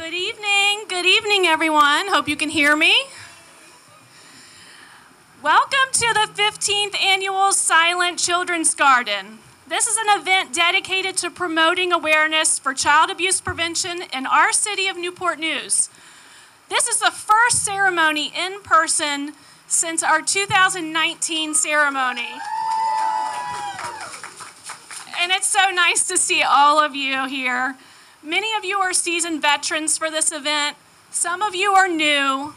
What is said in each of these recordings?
Good evening. Good evening, everyone. Hope you can hear me. Welcome to the 15th Annual Silent Children's Garden. This is an event dedicated to promoting awareness for child abuse prevention in our city of Newport News. This is the first ceremony in person since our 2019 ceremony. And it's so nice to see all of you here. Many of you are seasoned veterans for this event. Some of you are new.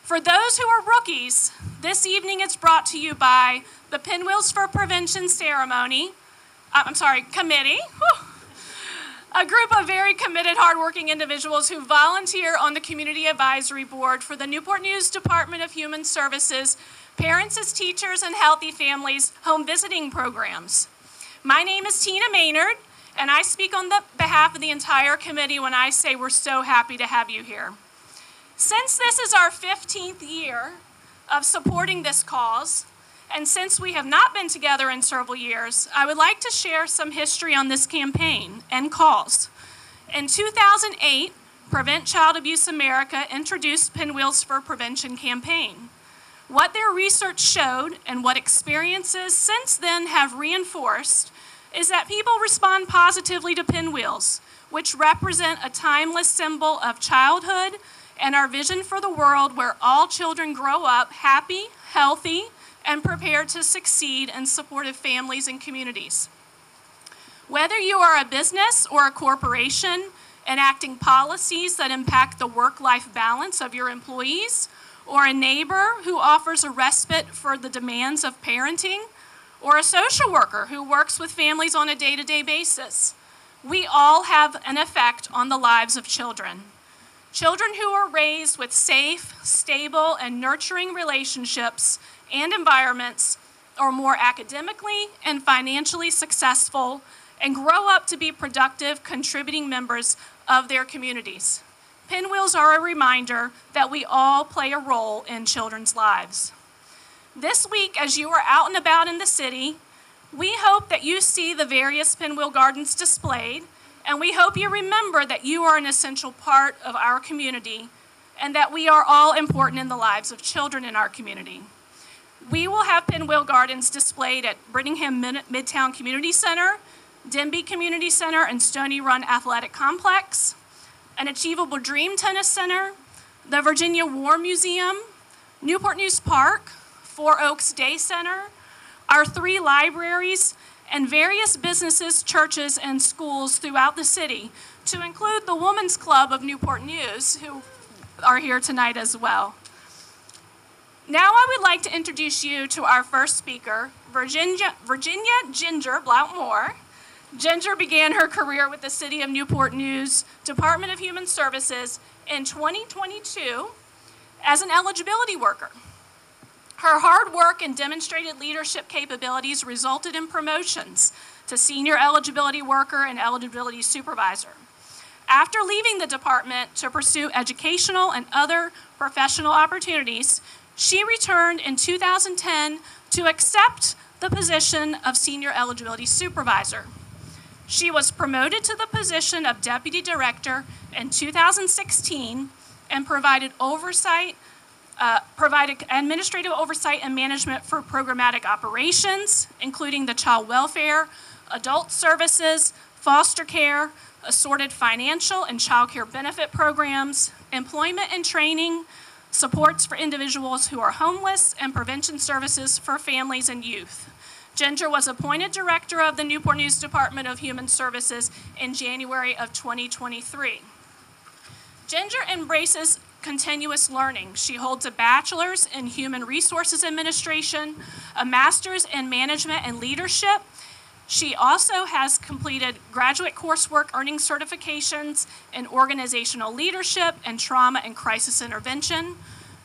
For those who are rookies, this evening it's brought to you by the Pinwheels for Prevention Committee. A group of very committed, hardworking individuals who volunteer on the Community Advisory Board for the Newport News Department of Human Services, Parents as Teachers and Healthy Families Home Visiting Programs. My name is Tina Maynard, and I speak on the behalf of the entire committee when I say we're so happy to have you here. Since this is our 15th year of supporting this cause, and since we have not been together in several years, I would like to share some history on this campaign and cause. In 2008, Prevent Child Abuse America introduced Pinwheels for Prevention campaign. What their research showed and what experiences since then have reinforced is that people respond positively to pinwheels, which represent a timeless symbol of childhood and our vision for the world where all children grow up happy, healthy, and prepared to succeed in supportive families and communities. Whether you are a business or a corporation enacting policies that impact the work-life balance of your employees, or a neighbor who offers a respite for the demands of parenting, or a social worker who works with families on a day-to-day basis, we all have an effect on the lives of children. Children who are raised with safe, stable, and nurturing relationships and environments are more academically and financially successful and grow up to be productive, contributing members of their communities. Pinwheels are a reminder that we all play a role in children's lives. This week, as you are out and about in the city, we hope that you see the various pinwheel gardens displayed, and we hope you remember that you are an essential part of our community and that we are all important in the lives of children in our community. We will have pinwheel gardens displayed at Brittingham Midtown Community Center, Denby Community Center, and Stony Run Athletic Complex, an Achievable Dream Tennis Center, the Virginia War Museum, Newport News Park, Four Oaks Day Center, our 3 libraries, and various businesses, churches, and schools throughout the city, to include the Women's Club of Newport News, who are here tonight as well. Now I would like to introduce you to our first speaker, Virginia Ginger Blount-Moore. Ginger began her career with the City of Newport News Department of Human Services in 2022 as an eligibility worker. Her hard work and demonstrated leadership capabilities resulted in promotions to senior eligibility worker and eligibility supervisor. After leaving the department to pursue educational and other professional opportunities, she returned in 2010 to accept the position of senior eligibility supervisor. She was promoted to the position of deputy director in 2016 and provided administrative oversight and management for programmatic operations, including the child welfare, adult services, foster care, assorted financial and child care benefit programs, employment and training, supports for individuals who are homeless, and prevention services for families and youth. Ginger was appointed director of the Newport News Department of Human Services in January of 2023. Ginger embraces continuous learning. She holds a bachelor's in Human Resources Administration, a master's in Management and Leadership. She also has completed graduate coursework earning certifications in Organizational Leadership and Trauma and Crisis Intervention.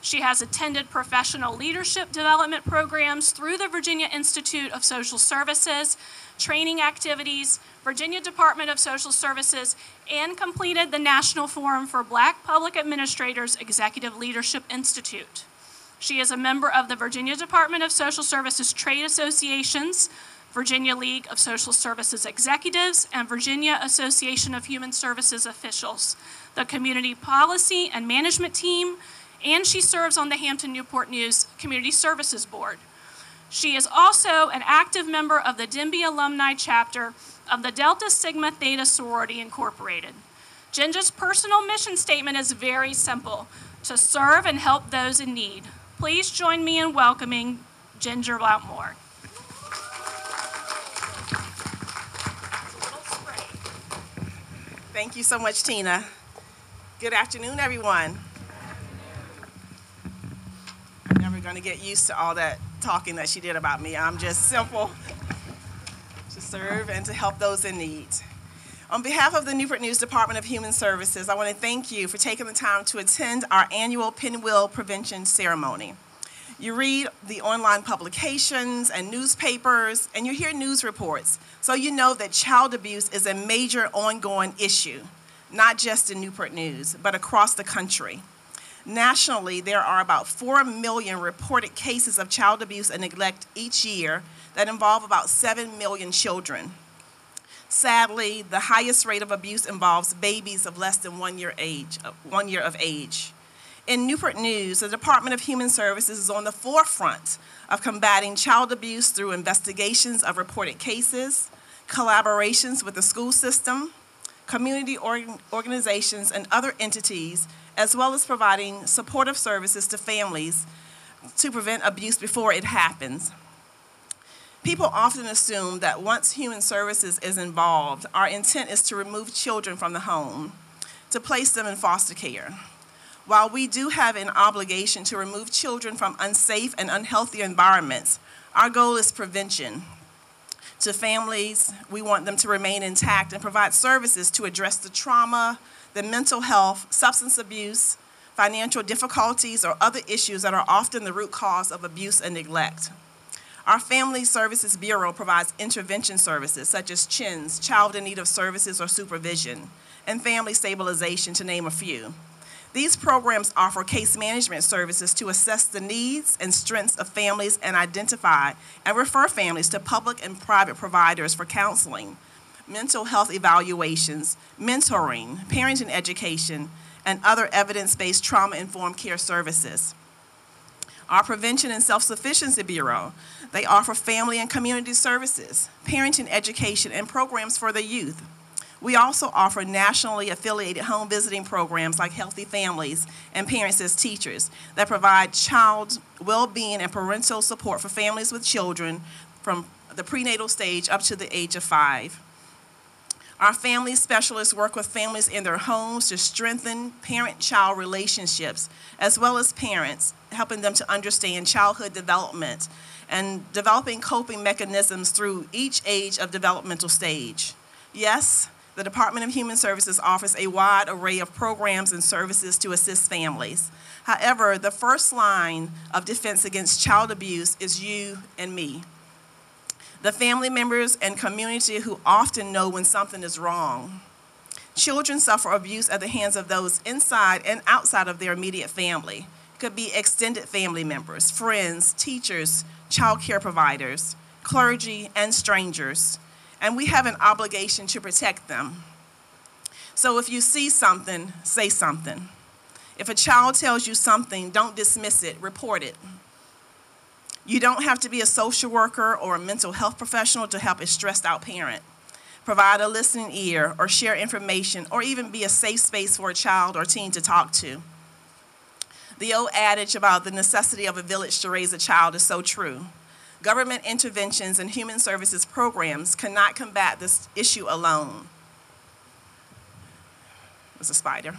She has attended professional leadership development programs through the Virginia Institute of Social Services, training activities, Virginia Department of Social Services, and completed the National Forum for Black Public Administrators Executive Leadership Institute. She is a member of the Virginia Department of Social Services Trade Associations, Virginia League of Social Services Executives, and Virginia Association of Human Services Officials, the Community Policy and Management Team, and she serves on the Hampton Newport News Community Services Board. She is also an active member of the Denby Alumni Chapter of the Delta Sigma Theta Sorority Incorporated. Ginger's personal mission statement is very simple: to serve and help those in need. Please join me in welcoming Ginger Loutmore. Thank you so much, Tina. Good afternoon, everyone. I'm never going to get used to all that talking that she did about me. I'm just simple to serve and to help those in need. On behalf of the Newport News Department of Human Services, I want to thank you for taking the time to attend our annual pinwheel prevention ceremony. You read the online publications and newspapers, and you hear news reports, so you know that child abuse is a major ongoing issue, not just in Newport News, but across the country. Nationally, there are about 4 million reported cases of child abuse and neglect each year that involve about 7 million children. Sadly, the highest rate of abuse involves babies of less than 1 year of age. In Newport News, the Department of Human Services is on the forefront of combating child abuse through investigations of reported cases, collaborations with the school system, community organizations, and other entities, as well as providing supportive services to families to prevent abuse before it happens. People often assume that once human services is involved, our intent is to remove children from the home, to place them in foster care. While we do have an obligation to remove children from unsafe and unhealthy environments, our goal is prevention. To families, we want them to remain intact and provide services to address the trauma, the mental health, substance abuse, financial difficulties, or other issues that are often the root cause of abuse and neglect. Our Family Services Bureau provides intervention services such as CHINS, Child in Need of Services or Supervision, and Family Stabilization, to name a few. These programs offer case management services to assess the needs and strengths of families and identify and refer families to public and private providers for counseling, mental health evaluations, mentoring, parenting education, and other evidence-based trauma-informed care services. Our Prevention and Self-Sufficiency Bureau, they offer family and community services, parenting education, and programs for the youth. We also offer nationally affiliated home visiting programs like Healthy Families and Parents as Teachers that provide child well-being and parental support for families with children from the prenatal stage up to the age of 5. Our family specialists work with families in their homes to strengthen parent-child relationships, as well as parents, helping them to understand childhood development and developing coping mechanisms through each age of developmental stage. Yes, the Department of Human Services offers a wide array of programs and services to assist families. However, the first line of defense against child abuse is you and me, the family members and community who often know when something is wrong. Children suffer abuse at the hands of those inside and outside of their immediate family. It could be extended family members, friends, teachers, child care providers, clergy, and strangers. And we have an obligation to protect them. So if you see something, say something. If a child tells you something, don't dismiss it, report it. You don't have to be a social worker or a mental health professional to help a stressed out parent. Provide a listening ear or share information or even be a safe space for a child or teen to talk to. The old adage about the necessity of a village to raise a child is so true. Government interventions and human services programs cannot combat this issue alone. There's a spider.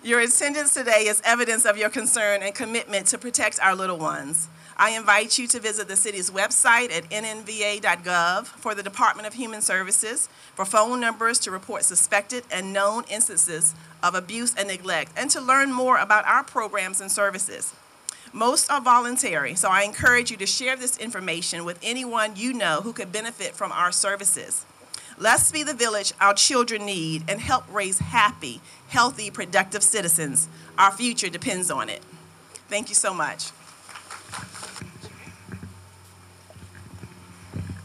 Your attendance today is evidence of your concern and commitment to protect our little ones. I invite you to visit the city's website at nnva.gov for the Department of Human Services, for phone numbers to report suspected and known instances of abuse and neglect, and to learn more about our programs and services. Most are voluntary, so I encourage you to share this information with anyone you know who could benefit from our services. Let's be the village our children need and help raise happy, healthy, productive citizens. Our future depends on it. Thank you so much.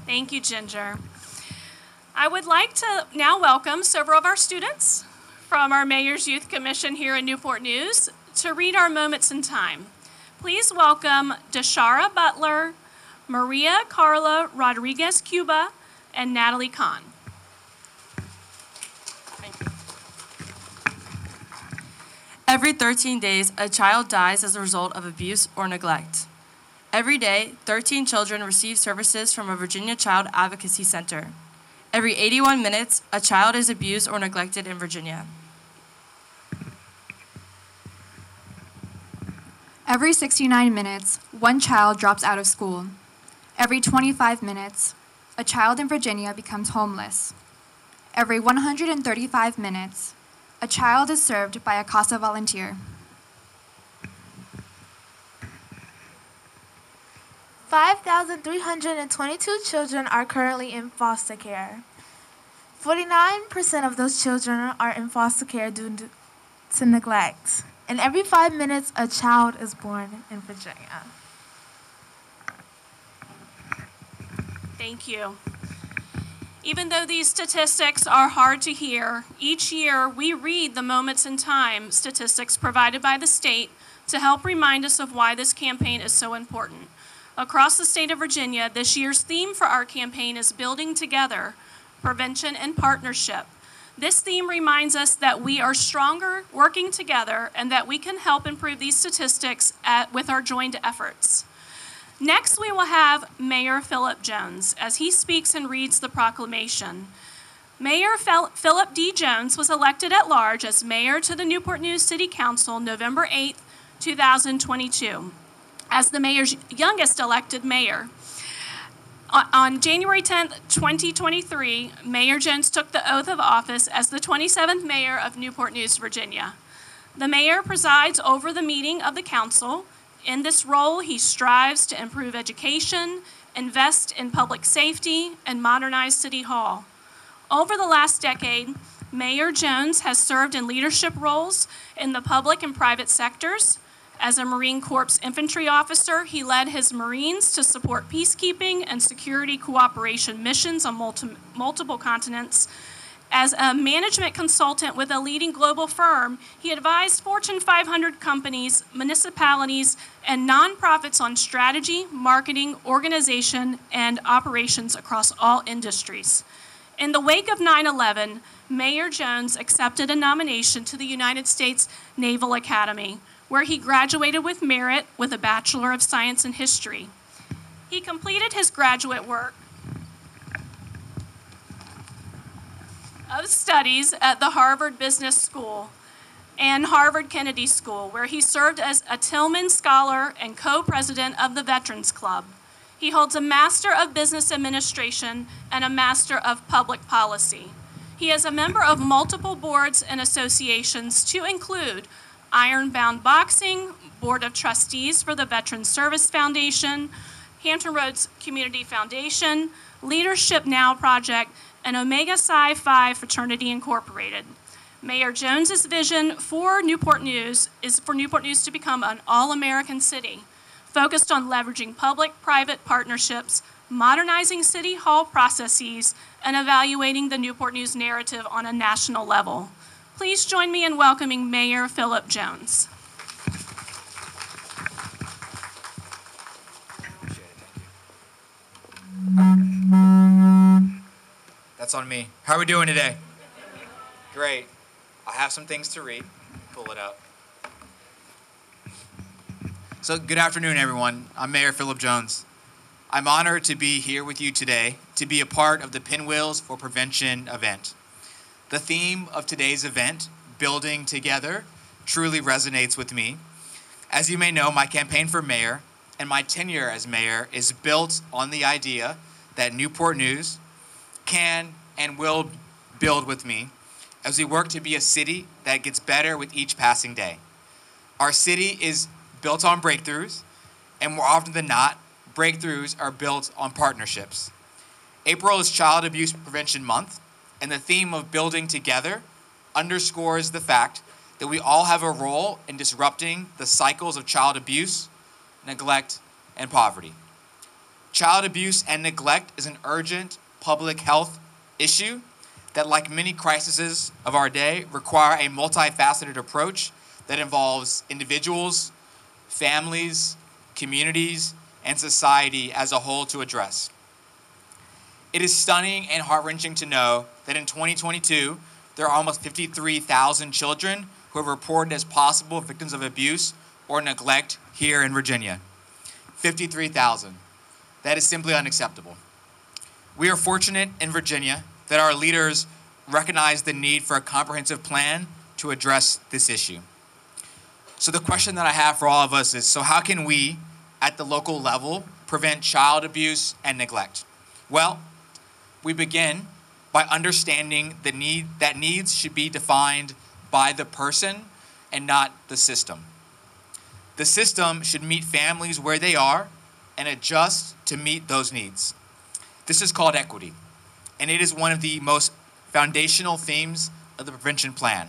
Thank you, Ginger. I would like to now welcome several of our students from our Mayor's Youth Commission here in Newport News to read our moments in time. Please welcome Deshara Butler, Maria Carla Rodriguez Cuba, and Natalie Kahn. Every 13 days, a child dies as a result of abuse or neglect. Every day, 13 children receive services from a Virginia Child Advocacy Center. Every 81 minutes, a child is abused or neglected in Virginia. Every 69 minutes, one child drops out of school. Every 25 minutes, a child in Virginia becomes homeless. Every 135 minutes, a child is served by a CASA volunteer. 5,322 children are currently in foster care. 49% of those children are in foster care due to neglect. And every 5 minutes, a child is born in Virginia. Thank you. Even though these statistics are hard to hear, each year we read the moments in time statistics provided by the state to help remind us of why this campaign is so important. Across the state of Virginia, this year's theme for our campaign is Building Together, Prevention and Partnership. This theme reminds us that we are stronger working together and that we can help improve these statistics with our joined efforts. Next, we will have Mayor Philip Jones as he speaks and reads the proclamation. Mayor Philip D. Jones was elected at large as mayor to the Newport News City Council November 8, 2022, as the mayor's youngest elected mayor. On January 10, 2023, Mayor Jones took the oath of office as the 27th mayor of Newport News, Virginia. The mayor presides over the meeting of the council. In this role, he strives to improve education, invest in public safety, and modernize City Hall. Over the last decade, Mayor Jones has served in leadership roles in the public and private sectors. As a Marine Corps infantry officer, he led his Marines to support peacekeeping and security cooperation missions on multiple continents. As a management consultant with a leading global firm, he advised Fortune 500 companies, municipalities, and nonprofits on strategy, marketing, organization, and operations across all industries. In the wake of 9/11, Mayor Jones accepted a nomination to the United States Naval Academy, where he graduated with merit with a Bachelor of Science in History. He completed his graduate work of studies at the Harvard Business School and Harvard Kennedy School, where he served as a Tillman Scholar and co-president of the Veterans Club. He holds a Master of Business Administration and a Master of Public Policy. He is a member of multiple boards and associations to include Ironbound Boxing, Board of Trustees for the Veterans Service Foundation, Hampton Roads Community Foundation, Leadership Now Project, and Omega Psi Phi Fraternity Incorporated. Mayor Jones's vision for Newport News is for Newport News to become an all-American city, focused on leveraging public-private partnerships, modernizing City Hall processes, and evaluating the Newport News narrative on a national level. Please join me in welcoming Mayor Philip Jones. That's on me. How are we doing today? Great. I have some things to read. Pull it up. So good afternoon, everyone. I'm Mayor Philip Jones. I'm honored to be here with you today to be a part of the Pinwheels for Prevention event. The theme of today's event, Building Together, truly resonates with me. As you may know, my campaign for mayor and my tenure as mayor is built on the idea that Newport News can and will build with me as we work to be a city that gets better with each passing day. Our city is built on breakthroughs, and more often than not, breakthroughs are built on partnerships. April is Child Abuse Prevention Month, and the theme of building together underscores the fact that we all have a role in disrupting the cycles of child abuse, neglect, and poverty. Child abuse and neglect is an urgent public health issue that, like many crises of our day, require a multifaceted approach that involves individuals, families, communities, and society as a whole to address. It is stunning and heart-wrenching to know that in 2022, there are almost 53,000 children who are reported as possible victims of abuse or neglect here in Virginia. 53,000. That is simply unacceptable. We are fortunate in Virginia that our leaders recognize the need for a comprehensive plan to address this issue. So the question that I have for all of us is, so how can we, at the local level, prevent child abuse and neglect? Well, we begin by understanding the need that needs should be defined by the person and not the system. The system should meet families where they are and adjust to meet those needs. This is called equity, and it is one of the most foundational themes of the prevention plan.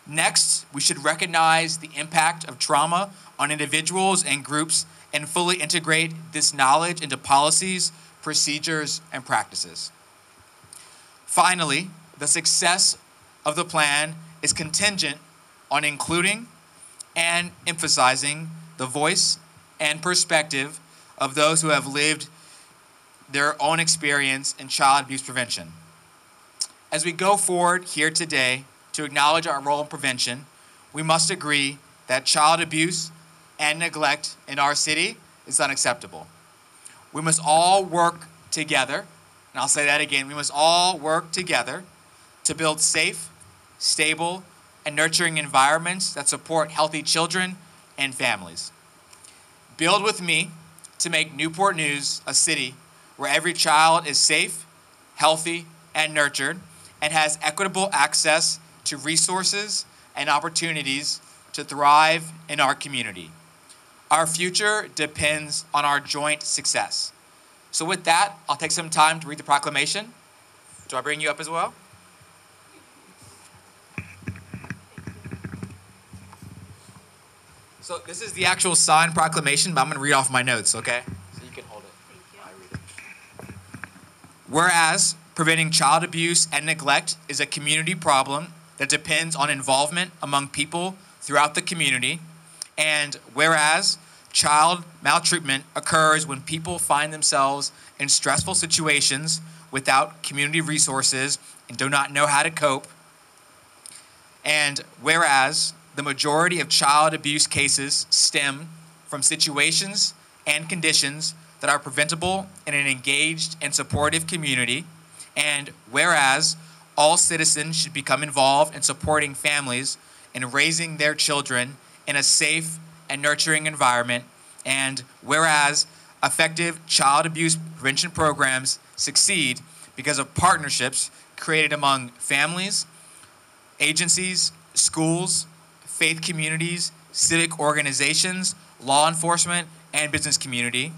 Next, we should recognize the impact of trauma on individuals and groups and fully integrate this knowledge into policies, procedures, and practices. Finally, the success of the plan is contingent on including and emphasizing the voice and perspective of those who have lived their own experience in child abuse prevention. As we go forward here today to acknowledge our role in prevention, we must agree that child abuse and neglect in our city is unacceptable. We must all work together, and I'll say that again, we must all work together to build safe, stable, and nurturing environments that support healthy children and families. Build with me to make Newport News a city where every child is safe, healthy, and nurtured, and has equitable access to resources and opportunities to thrive in our community. Our future depends on our joint success. So with that, I'll take some time to read the proclamation. Do I bring you up as well? So this is the actual signed proclamation, but I'm going to read off my notes, okay? So you can hold it. I read it. Whereas preventing child abuse and neglect is a community problem that depends on involvement among people throughout the community, and whereas child maltreatment occurs when people find themselves in stressful situations without community resources and do not know how to cope, and whereas the majority of child abuse cases stem from situations and conditions that are preventable in an engaged and supportive community, and whereas all citizens should become involved in supporting families in raising their children in a safe and nurturing environment, and whereas effective child abuse prevention programs succeed because of partnerships created among families, agencies, schools, faith communities, civic organizations, law enforcement, and business community.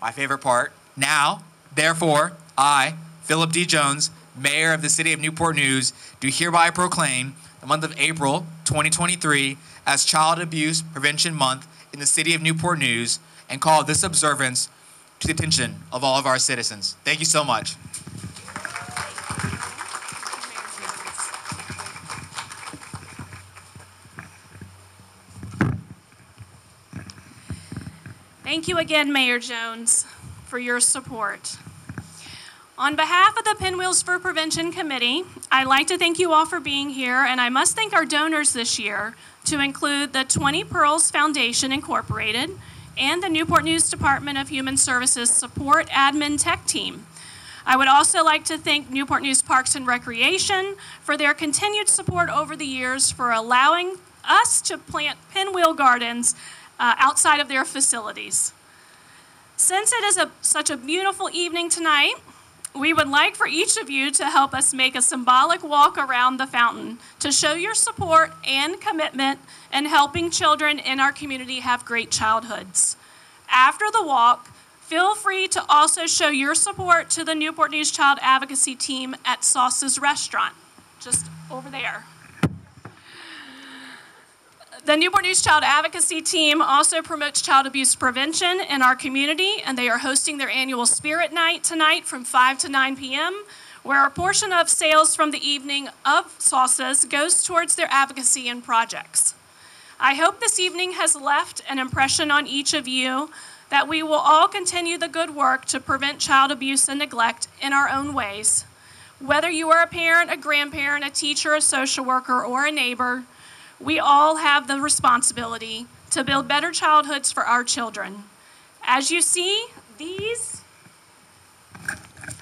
My favorite part. Now, therefore, I, Philip D. Jones, Mayor of the City of Newport News, do hereby proclaim the month of April 2023 as Child Abuse Prevention Month in the City of Newport News and call this observance to the attention of all of our citizens. Thank you so much. Thank you again, Mayor Jones, for your support. On behalf of the Pinwheels for Prevention Committee, I'd like to thank you all for being here, and I must thank our donors this year, to include the 20 Pearls Foundation Incorporated and the Newport News Department of Human Services Support Admin Tech Team. I would also like to thank Newport News Parks and Recreation for their continued support over the years for allowing us to plant pinwheel gardens outside of their facilities. Since it is such a beautiful evening tonight, we would like for each of you to help us make a symbolic walk around the fountain to show your support and commitment in helping children in our community have great childhoods. After the walk, feel free to also show your support to the Newport News Child Advocacy Team at Sauce's Restaurant, just over there. The Newport News Child Advocacy Team also promotes child abuse prevention in our community, and they are hosting their annual Spirit Night tonight from 5 to 9 p.m., where a portion of sales from the evening of sauces goes towards their advocacy and projects. I hope this evening has left an impression on each of you that we will all continue the good work to prevent child abuse and neglect in our own ways. Whether you are a parent, a grandparent, a teacher, a social worker, or a neighbor, we all have the responsibility to build better childhoods for our children. As you see, these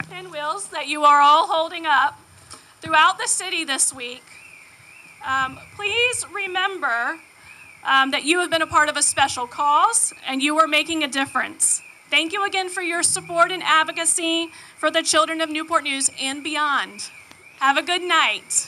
pinwheels that you are all holding up throughout the city this week, please remember that you have been a part of a special cause and you are making a difference. Thank you again for your support and advocacy for the children of Newport News and beyond. Have a good night.